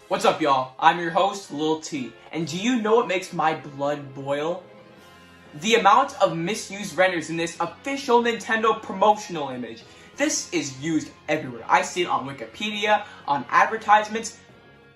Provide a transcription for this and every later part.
What's up, y'all? I'm your host, Lil T, and do you know what makes my blood boil? The amount of misused renders in this official Nintendo promotional image. This is used everywhere. I see it on Wikipedia, on advertisements,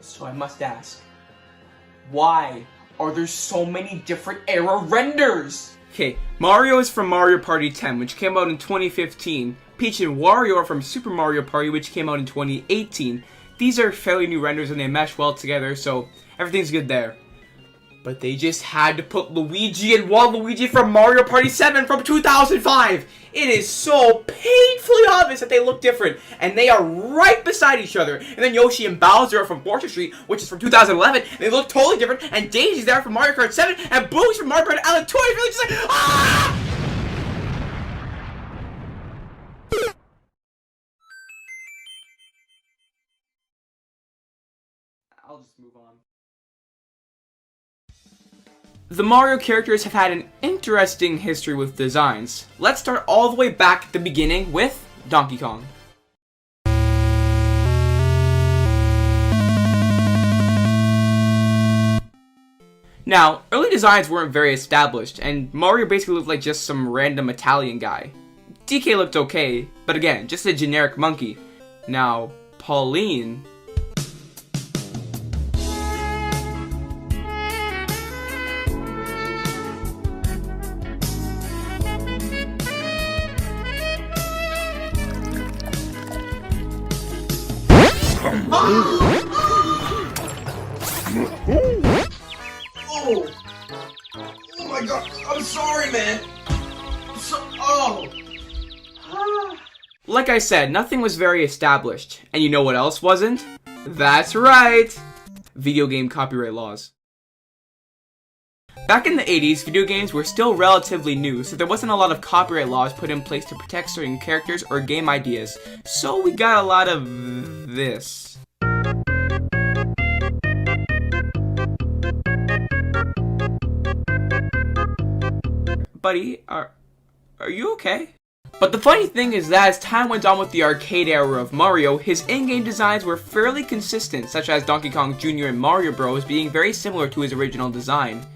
so I must ask, why are there so many different era renders? Okay, Mario is from Mario Party 10, which came out in 2015. Peach and Wario are from Super Mario Party, which came out in 2018. These are fairly new renders and they mesh well together, so everything's good there. But they just had to put Luigi and Waluigi from Mario Party 7 from 2005. It is so painfully obvious that they look different, and they are right beside each other. And then Yoshi and Bowser are from Fortune Street, which is from 2011, and they look totally different. And Daisy's there from Mario Kart 7, and Boo's from Mario Kart Island 2. It's really just like, ah! I'll just move on. The Mario characters have had an interesting history with designs. Let's start all the way back at the beginning with Donkey Kong. Now, early designs weren't very established, and Mario basically looked like just some random Italian guy. DK looked okay, but again, just a generic monkey. Now, Pauline... Oh my god, I'm sorry, man. Like I said, nothing was very established. And you know what else wasn't? That's right! Video game copyright laws. Back in the 80s, video games were still relatively new, so there wasn't a lot of copyright laws put in place to protect certain characters or game ideas. So we got a lot of this. Buddy, are you okay? But the funny thing is that as time went on with the arcade era of Mario, his in-game designs were fairly consistent, such as Donkey Kong Jr. and Mario Bros. Being very similar to his original design.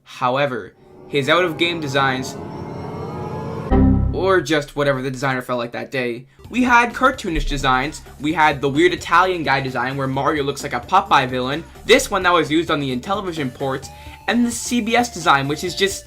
However, his out-of-game designs, or just whatever the designer felt like that day, we had cartoonish designs, we had the weird Italian guy design where Mario looks like a Popeye villain, this one that was used on the Intellivision ports, and the CBS design, which is just...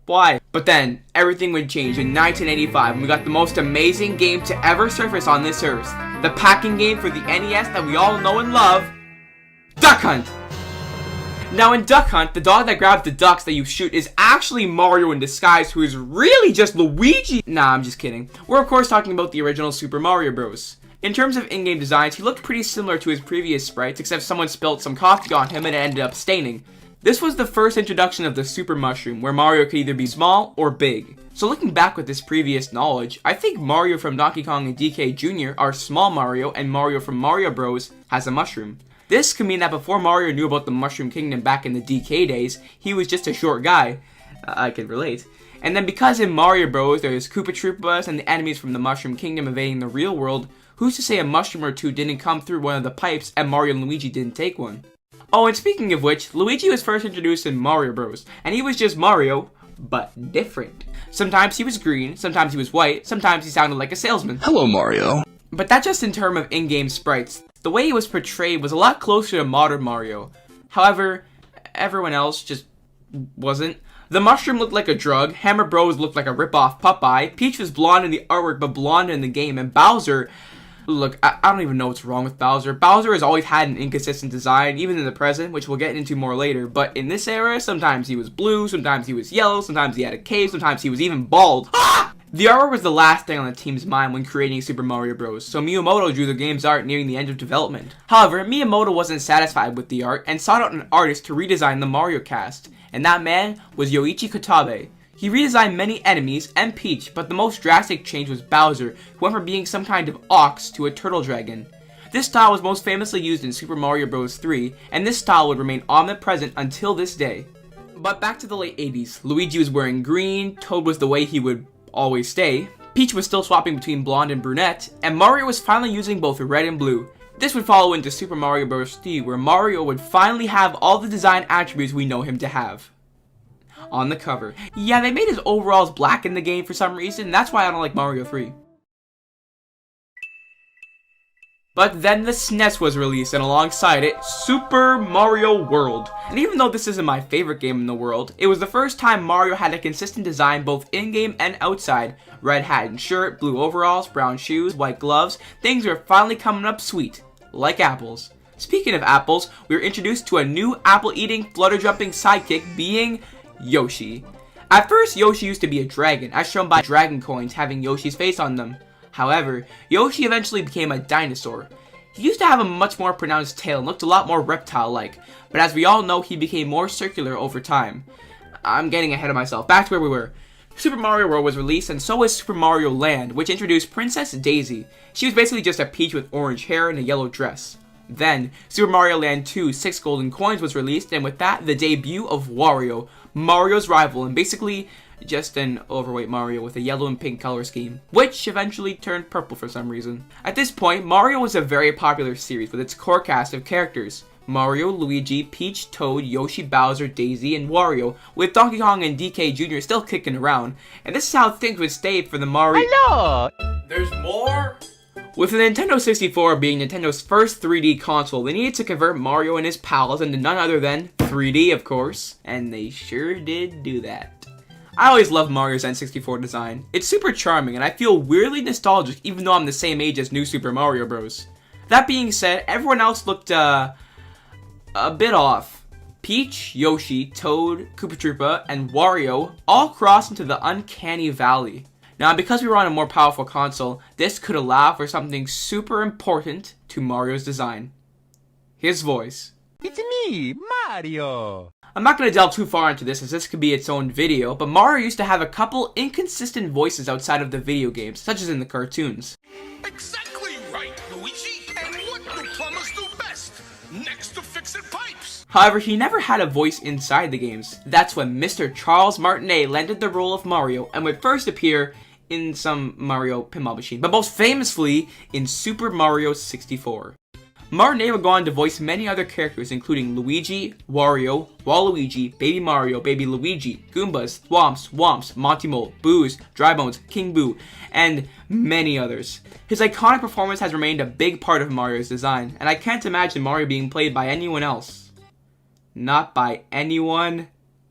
why? But then, everything would change in 1985 when we got the most amazing game to ever surface on this earth. The packing game for the NES that we all know and love, Duck Hunt! Now in Duck Hunt, the dog that grabs the ducks that you shoot is actually Mario in disguise, who is really just Luigi. Nah, I'm just kidding. We're of course talking about the original Super Mario Bros. In terms of in-game designs, he looked pretty similar to his previous sprites, except someone spilled some coffee on him and it ended up staining. This was the first introduction of the Super Mushroom, where Mario could either be small or big. So looking back with this previous knowledge, I think Mario from Donkey Kong and DK Jr. are small Mario, and Mario from Mario Bros. Has a mushroom. This could mean that before Mario knew about the Mushroom Kingdom back in the DK days, he was just a short guy. I can relate. And then because in Mario Bros. There's Koopa Troopas and the enemies from the Mushroom Kingdom invading the real world, who's to say a mushroom or two didn't come through one of the pipes and Mario and Luigi didn't take one? Oh, and speaking of which, Luigi was first introduced in Mario Bros. And he was just Mario, but different. Sometimes he was green, sometimes he was white, sometimes he sounded like a salesman. Hello, Mario. But that's just in terms of in-game sprites. The way he was portrayed was a lot closer to modern Mario. However, everyone else just wasn't. The mushroom looked like a drug, Hammer Bros looked like a rip-off Popeye, Peach was blonde in the artwork but blonde in the game, and Bowser... Look, I don't even know what's wrong with Bowser. Bowser has always had an inconsistent design, even in the present, which we'll get into more later. But in this era, sometimes he was blue, sometimes he was yellow, sometimes he had a cape, sometimes he was even bald. Ah! The artwork was the last thing on the team's mind when creating Super Mario Bros., so Miyamoto drew the game's art nearing the end of development. However, Miyamoto wasn't satisfied with the art and sought out an artist to redesign the Mario cast, and that man was Yoichi Kotabe. He redesigned many enemies and Peach, but the most drastic change was Bowser, who went from being some kind of ox to a turtle dragon. This style was most famously used in Super Mario Bros. 3, and this style would remain omnipresent until this day. But back to the late 80s, Luigi was wearing green, Toad was the way he would always stay, Peach was still swapping between blonde and brunette, and Mario was finally using both red and blue. This would follow into Super Mario Bros. 3, where Mario would finally have all the design attributes we know him to have. On the cover. Yeah, they made his overalls black in the game for some reason, and that's why I don't like Mario 3. But then the SNES was released, and alongside it, Super Mario World. And even though this isn't my favorite game in the world, it was the first time Mario had a consistent design both in-game and outside. Red hat and shirt, blue overalls, brown shoes, white gloves. Things were finally coming up sweet. Like apples. Speaking of apples, we were introduced to a new apple-eating, flutter-jumping sidekick being Yoshi. At first, Yoshi used to be a dragon, as shown by dragon coins having Yoshi's face on them. However, Yoshi eventually became a dinosaur. He used to have a much more pronounced tail and looked a lot more reptile-like, but as we all know, he became more circular over time. I'm getting ahead of myself. Back to where we were. Super Mario World was released, and so was Super Mario Land, which introduced Princess Daisy. She was basically just a peach with orange hair and a yellow dress. Then, Super Mario Land 2 6 Golden Coins was released, and with that, the debut of Wario, Mario's rival, and basically just an overweight Mario with a yellow and pink color scheme, which eventually turned purple for some reason. At this point, Mario was a very popular series with its core cast of characters. Mario, Luigi, Peach, Toad, Yoshi, Bowser, Daisy, and Wario, with Donkey Kong and DK Jr. still kicking around. And this is how things would stay for the Mario— Hello! There's more? With the Nintendo 64 being Nintendo's first 3D console, they needed to convert Mario and his pals into none other than 3D, of course. And they sure did do that. I always loved Mario's N64 design. It's super charming, and I feel weirdly nostalgic even though I'm the same age as New Super Mario Bros. That being said, everyone else looked, a bit off. Peach, Yoshi, Toad, Koopa Troopa, and Wario all crossed into the uncanny valley. Now, because we were on a more powerful console, this could allow for something super important to Mario's design. His voice. It's me, Mario! I'm not going to delve too far into this as this could be its own video, but Mario used to have a couple inconsistent voices outside of the video games, such as in the cartoons. Exactly right, Luigi. And what do plumbers do best? Next to fixing pipes. However, he never had a voice inside the games. That's when Mr. Charles Martinet landed the role of Mario and would first appear in some Mario Pinball Machine, but most famously in Super Mario 64. Martinet would go on to voice many other characters including Luigi, Wario, Waluigi, Baby Mario, Baby Luigi, Goombas, Thwomps, Womps, Monty Mole, Boos, Dry Bones, King Boo, and many others. His iconic performance has remained a big part of Mario's design, and I can't imagine Mario being played by anyone else. Not by anyone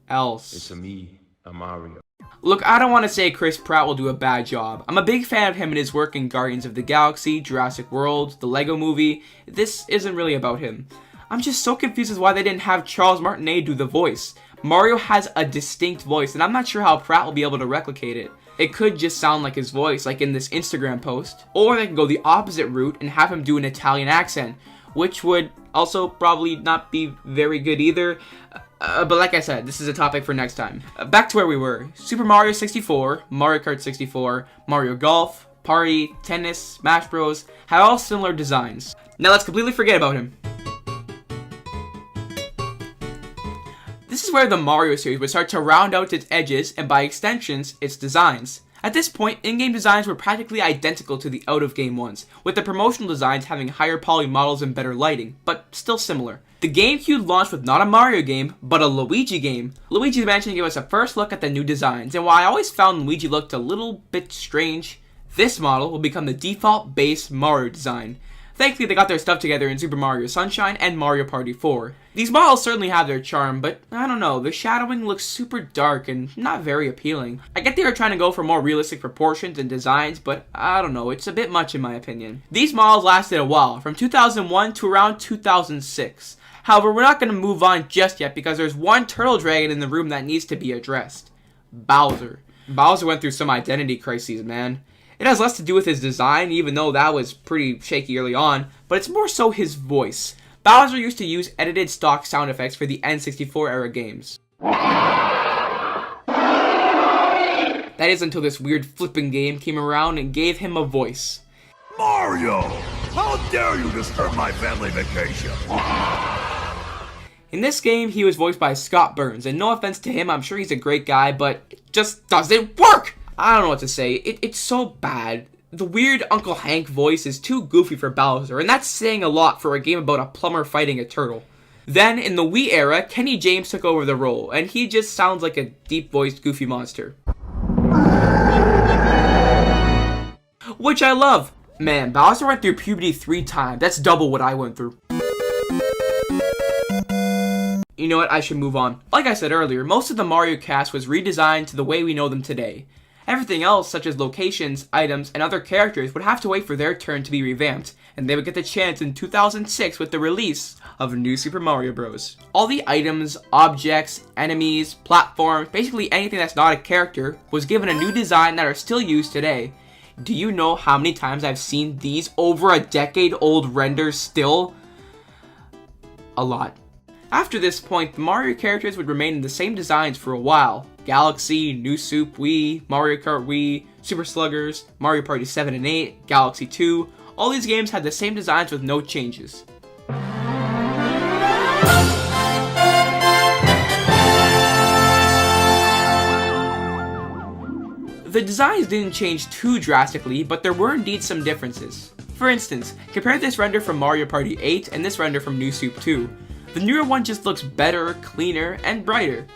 else. It's a me, a Mario. Look, I don't want to say Chris Pratt will do a bad job. I'm a big fan of him and his work in Guardians of the Galaxy, Jurassic World, the Lego Movie. This isn't really about him. I'm just so confused as why they didn't have Charles Martinet do the voice. Mario has a distinct voice, and I'm not sure how Pratt will be able to replicate it. It could just sound like his voice, like in this Instagram post. Or they can go the opposite route and have him do an Italian accent, which would also probably not be very good either. But like I said, this is a topic for next time. Back to where we were. Super Mario 64, Mario Kart 64, Mario Golf, Party, Tennis, Smash Bros. Had all similar designs. Now let's completely forget about him. This is where the Mario series would start to round out its edges and by extensions, its designs. At this point, in-game designs were practically identical to the out-of-game ones, with the promotional designs having higher poly models and better lighting, but still similar. The GameCube launched with not a Mario game, but a Luigi game. Luigi Mansion gave us a first look at the new designs, and while I always found Luigi looked a little bit strange, this model will become the default base Mario design. Thankfully, they got their stuff together in Super Mario Sunshine and Mario Party 4. These models certainly have their charm, but I don't know, the shadowing looks super dark and not very appealing. I get they were trying to go for more realistic proportions and designs, but I don't know, it's a bit much in my opinion. These models lasted a while, from 2001 to around 2006. However, we're not going to move on just yet because there's one turtle dragon in the room that needs to be addressed. Bowser. Bowser went through some identity crises, man. It has less to do with his design, even though that was pretty shaky early on, but it's more so his voice. Bowser used to use edited stock sound effects for the N64 era games. That is until this weird flipping game came around and gave him a voice. Mario! How dare you disturb my family vacation? In this game, he was voiced by Scott Burns, and no offense to him, I'm sure he's a great guy, but it just doesn't work! I don't know what to say. It's so bad. The weird Uncle Hank voice is too goofy for Bowser, and that's saying a lot for a game about a plumber fighting a turtle. Then, in the Wii era, Kenny James took over the role, and he just sounds like a deep-voiced goofy monster. Which I love! Man, Bowser went through puberty 3 times. That's double what I went through. You know what, I should move on. Like I said earlier, most of the Mario cast was redesigned to the way we know them today. Everything else, such as locations, items, and other characters, would have to wait for their turn to be revamped, and they would get the chance in 2006 with the release of New Super Mario Bros. All the items, objects, enemies, platforms, basically anything that's not a character, was given a new design that are still used today. Do you know how many times I've seen these over a decade-old renders still? A lot. After this point, the Mario characters would remain in the same designs for a while. Galaxy, New Soup Wii, Mario Kart Wii, Super Sluggers, Mario Party 7 and 8, Galaxy 2, all these games had the same designs with no changes. The designs didn't change too drastically, but there were indeed some differences. For instance, compare this render from Mario Party 8 and this render from New Soup 2. The newer one just looks better, cleaner, and brighter.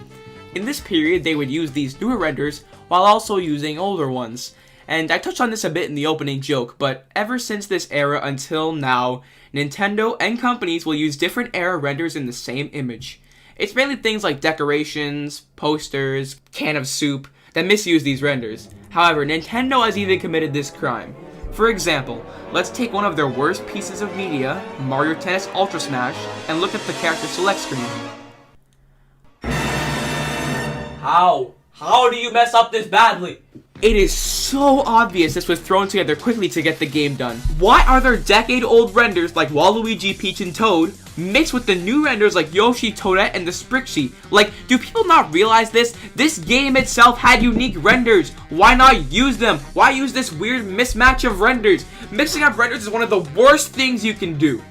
In this period, they would use these newer renders while also using older ones. And I touched on this a bit in the opening joke, but ever since this era until now, Nintendo and companies will use different era renders in the same image. It's mainly things like decorations, posters, can of soup that misuse these renders. However, Nintendo has even committed this crime. For example, let's take one of their worst pieces of media, Mario Tennis Ultra Smash, and look at the character select screen. How? How do you mess up this badly? It is so obvious this was thrown together quickly to get the game done. Why are there decade-old renders like Waluigi, Peach, and Toad mixed with the new renders like Yoshi, Toadette, and the Sprixie? Like, do people not realize this? This game itself had unique renders. Why not use them? Why use this weird mismatch of renders? Mixing up renders is one of the worst things you can do.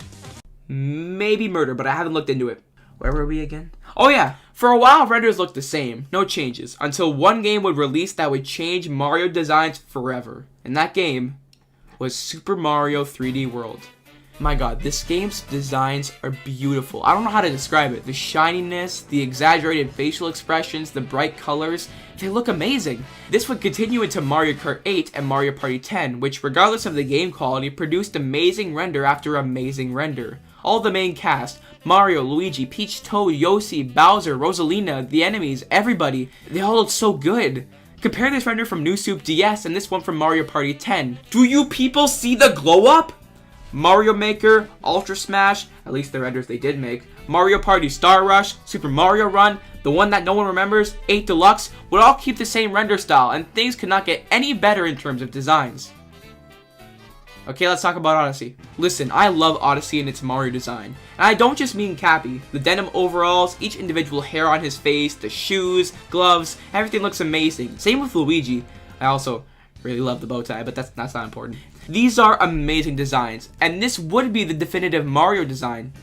Maybe murder, but I haven't looked into it. Where were we again? Oh yeah, for a while renders looked the same, no changes, until one game would release that would change Mario designs forever. And that game was Super Mario 3D World. My god, this game's designs are beautiful. I don't know how to describe it. The shininess, the exaggerated facial expressions, the bright colors, they look amazing. This would continue into Mario Kart 8 and Mario Party 10, which regardless of the game quality, produced amazing render after amazing render. All the main cast, Mario, Luigi, Peach, Toad, Yoshi, Bowser, Rosalina, the enemies, everybody, they all look so good. Compare this render from New Soup DS and this one from Mario Party 10. Do you people see the glow up? Mario Maker, Ultra Smash, at least the renders they did make, Mario Party Star Rush, Super Mario Run, the one that no one remembers, 8 Deluxe, would all keep the same render style, and things could not get any better in terms of designs. Okay, let's talk about Odyssey. Listen, I love Odyssey and its Mario design. And I don't just mean Cappy. The denim overalls, each individual hair on his face, the shoes, gloves, everything looks amazing. Same with Luigi. I also really love the bow tie, but that's not important. These are amazing designs, and this would be the definitive Mario design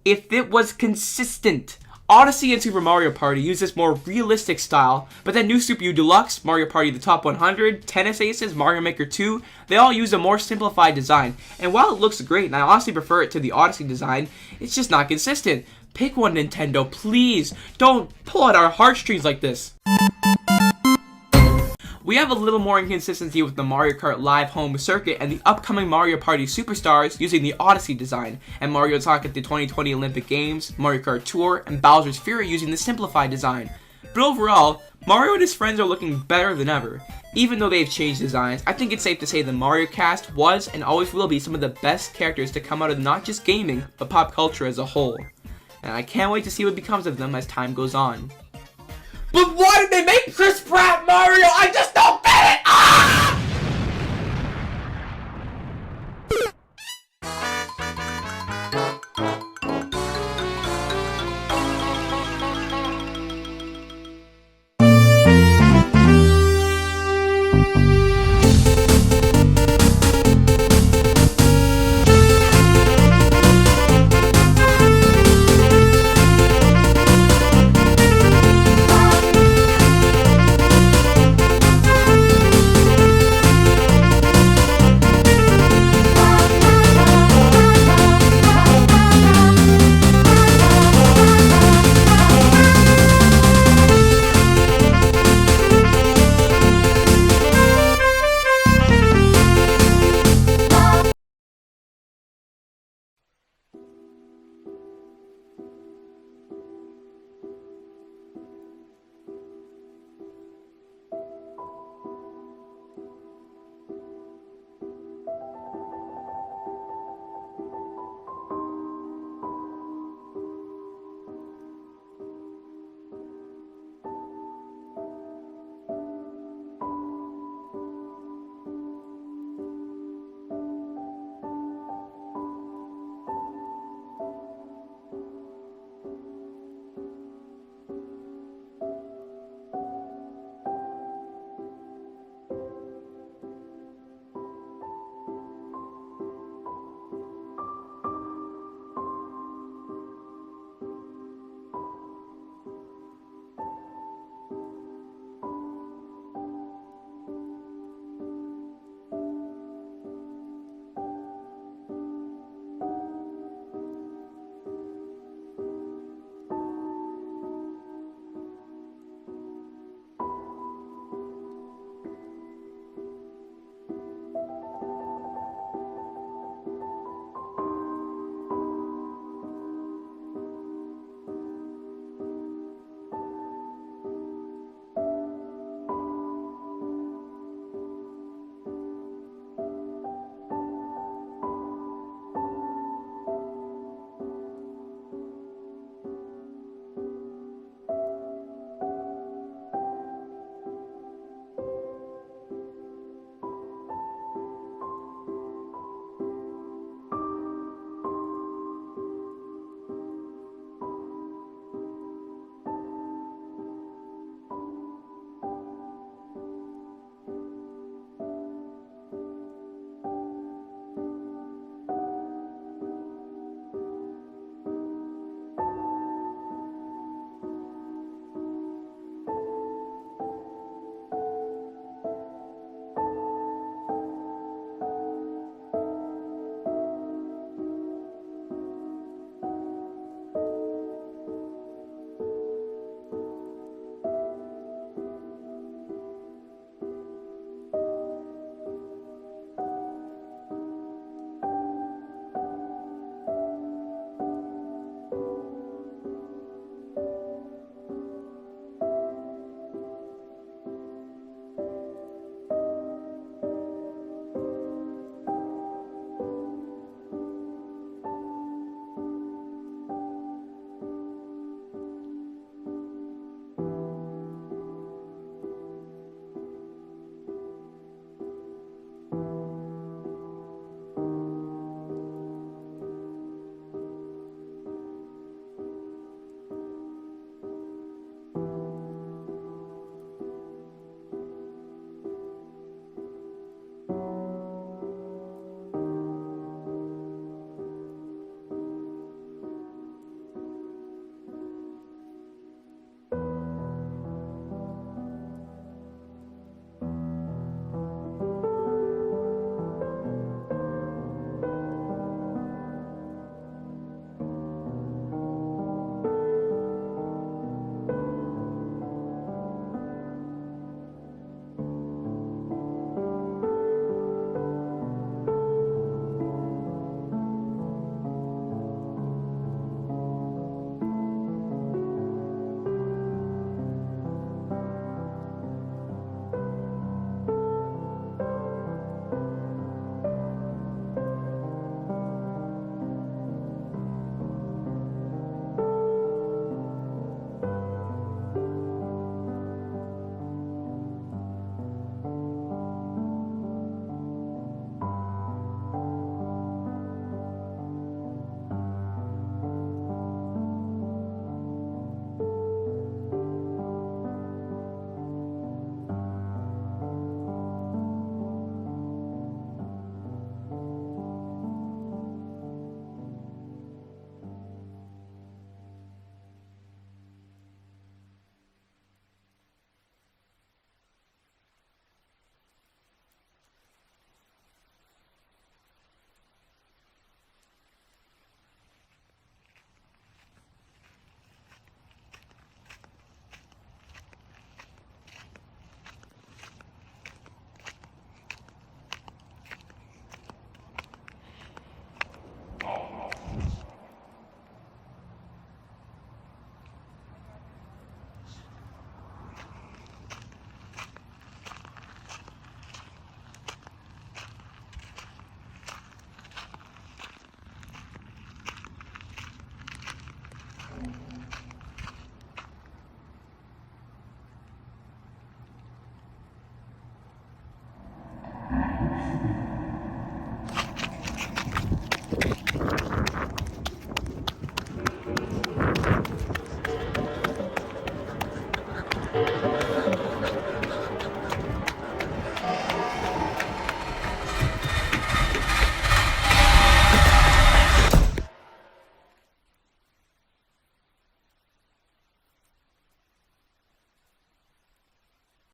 if it was consistent. Odyssey and Super Mario Party use this more realistic style, but then New Super U Deluxe, Mario Party The Top 100, Tennis Aces, Mario Maker 2, they all use a more simplified design. And while it looks great, and I honestly prefer it to the Odyssey design, it's just not consistent. Pick one, Nintendo, please. Don't pull at our heartstrings like this. We have a little more inconsistency with the Mario Kart Live Home Circuit and the upcoming Mario Party Superstars using the Odyssey design, and Mario Talk at the 2020 Olympic Games, Mario Kart Tour, and Bowser's Fury using the simplified design. But overall, Mario and his friends are looking better than ever. Even though they've changed designs, I think it's safe to say the Mario cast was and always will be some of the best characters to come out of not just gaming, but pop culture as a whole. And I can't wait to see what becomes of them as time goes on. But why did they make Chris Pratt Mario? I just don't